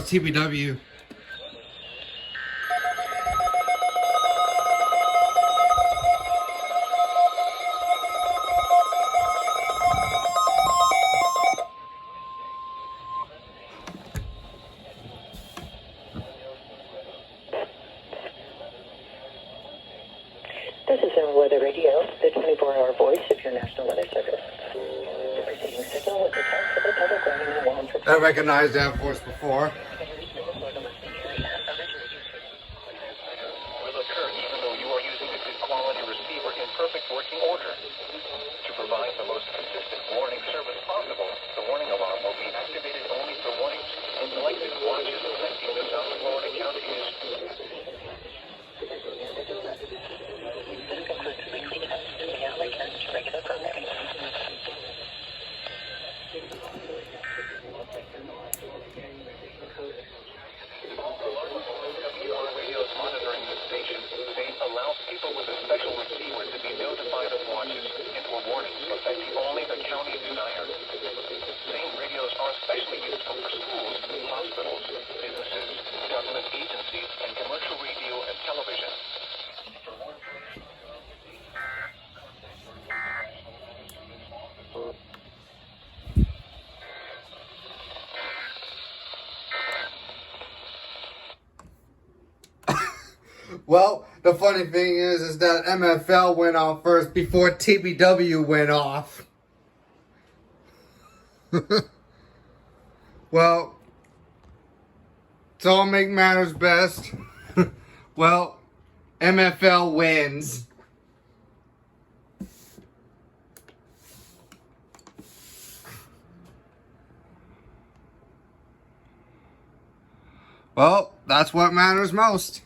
it's TBW. This is our weather radio, the 24-hour voice of your National Weather Service. The preceding signal was a test of the public warning alarm for... I recognized that voice before. Will occur even though you are using a good quality receiver in perfect working order. To provide the most consistent warning service possible, the warning alarm will be activated only for warnings in selected watches affecting the South Florida counties. This concludes the weekly test. We now return to regular programming. Radios monitoring the station say allows people with a special receiver to be notified of watches and for warnings affecting only the county desired. Same radios are especially useful for schools, hospitals, businesses, government agencies, and commercial radio and television. Well, the funny thing is that MFL went off first before TBW went off. Well, to all make matters best, well, MFL wins. Well, that's what matters most.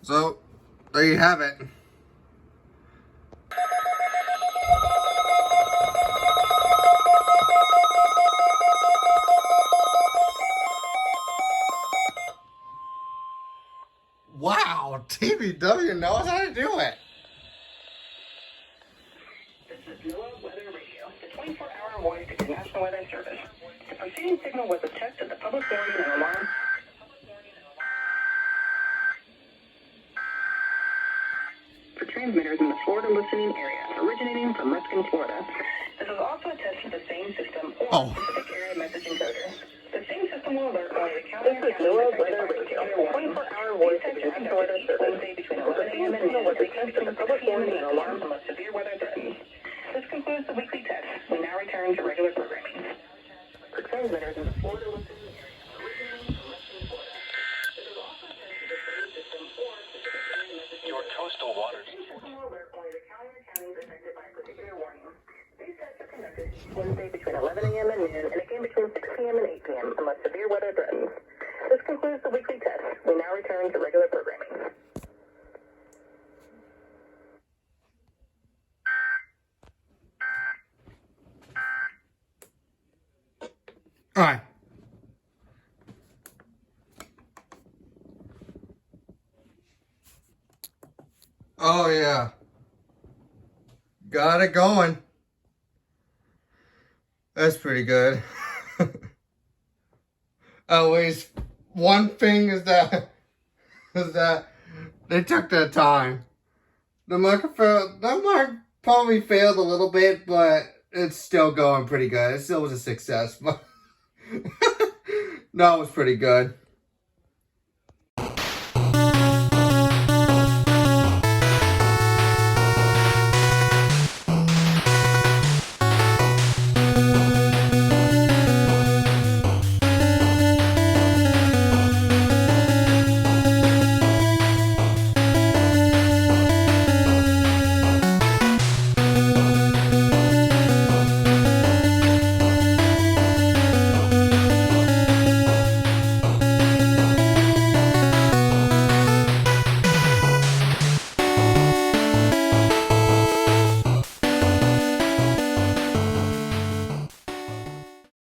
So, there you have it. Wow, TBW knows how to do it. This is NOAA Weather Radio, the 24-hour voice of your National Weather Service. The preceding signal was a test of the public warning and alarm. For transmitters in the Florida listening area, originating from Ruskin, Florida. This is also a test of the same system or specific area message encoder. The same system will alert only the county. This is NOAA Weather Radio, 24-hour voice of your National Weather Service. Wednesday between 11 a.m. and noon, was a test of the public warning and alarm unless severe weather threatens. This concludes the weekly test. We now return to regular programming. For transmitters in the Florida listening area, originating from Ruskin, Florida. This is also a test of the same system or specific area message encoder. Your coastal waters. These tests are conducted Wednesday between 11 a.m. and noon, and again between 6 p.m. and 8 p.m. unless severe weather threatens. This concludes the weekly test. We now return to regular programming. Alright. Oh yeah. Got it going. That's pretty good. Always one thing is that they took their time. The mic probably failed a little bit, but it's still going pretty good. It still was a success, but no, it was pretty good.